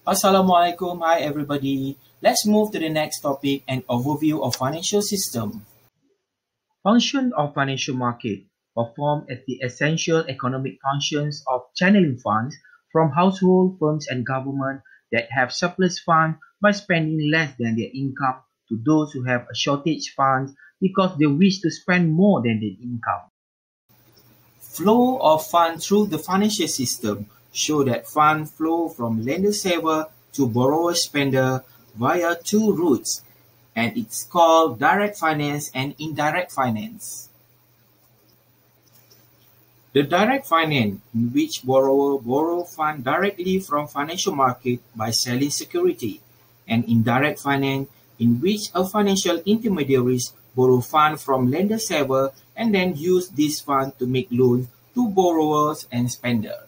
Assalamualaikum, hi everybody. Let's move to the next topic, an overview of financial system. Function of financial market perform as the essential economic functions of channeling funds from household, firms and government that have surplus funds by spending less than their income to those who have a shortage funds because they wish to spend more than their income. Flow of funds through the financial system show that funds flow from lender-saver to borrower-spender via two routes, and it's called direct finance and indirect finance. The direct finance, in which borrower borrow funds directly from financial market by selling security, and indirect finance, in which a financial intermediaries borrow funds from lender-saver and then use these funds to make loans to borrowers and spenders.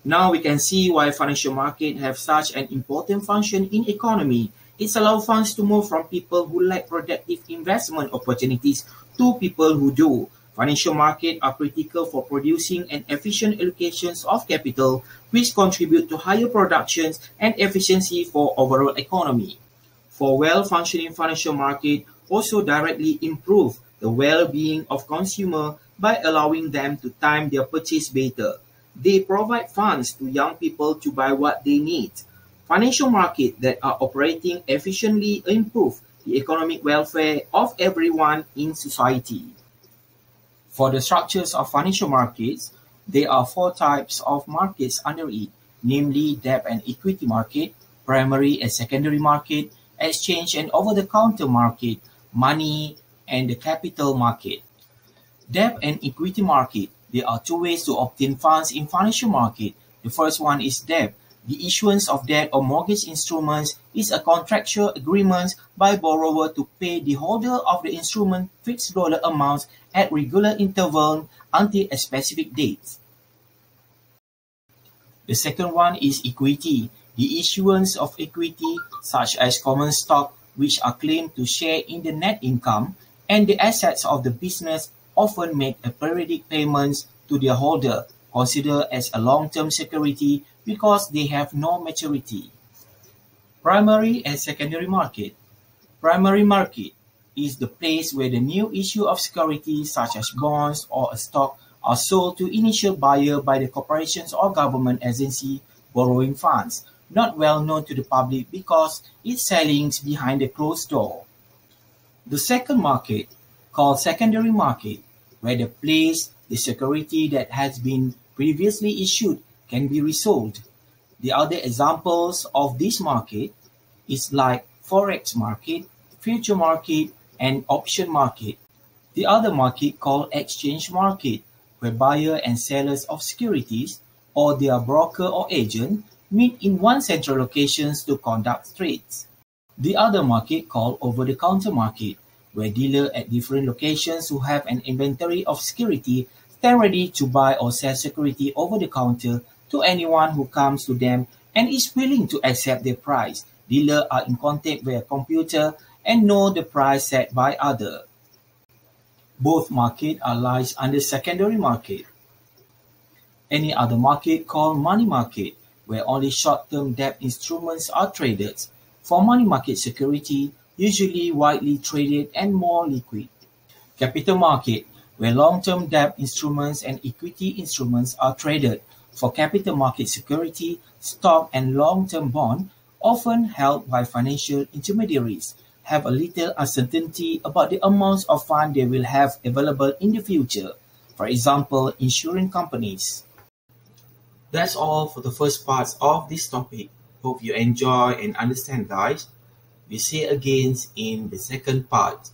Now we can see why financial markets have such an important function in economy. It allows funds to move from people who lack productive investment opportunities to people who do. Financial markets are critical for producing an efficient allocations of capital, which contribute to higher productions and efficiency for overall economy. For well-functioning financial market also directly improve the well-being of consumer by allowing them to time their purchase better. They provide funds to young people to buy what they need. Financial markets that are operating efficiently improve the economic welfare of everyone in society. For the structures of financial markets, there are four types of markets under it, namely debt and equity market, primary and secondary market, exchange and over-the-counter market, money, and the capital market. Debt and equity market. There are two ways to obtain funds in financial market. The first one is debt. The issuance of debt or mortgage instruments is a contractual agreement by borrower to pay the holder of the instrument fixed dollar amounts at regular intervals until a specific date. The second one is equity. The issuance of equity, such as common stock, which are claimed to share in the net income, and the assets of the business often make a periodic payments to their holder, considered as a long-term security because they have no maturity. Primary and secondary market. Primary market is the place where the new issue of securities such as bonds or a stock are sold to initial buyer by the corporations or government agency borrowing funds, not well known to the public because its sellings behind a closed door. The second market, called secondary market, where the place the security that has been previously issued can be resold. The other examples of this market is like forex market, future market, and option market. The other market called exchange market, where buyer and sellers of securities or their broker or agent meet in one central locations to conduct trades. The other market called over-the-counter market, where dealers at different locations who have an inventory of security stand ready to buy or sell security over the counter to anyone who comes to them and is willing to accept their price. Dealers are in contact with a computer and know the price set by others. Both markets are lies under secondary market. Any other market called money market, where only short-term debt instruments are traded. For money market security, usually widely traded and more liquid. Capital market, where long-term debt instruments and equity instruments are traded. For capital market security, stock and long-term bond, often held by financial intermediaries, have a little uncertainty about the amounts of funds they will have available in the future. For example, insurance companies. That's all for the first part of this topic. Hope you enjoy and understand, guys. We see you again in the second part.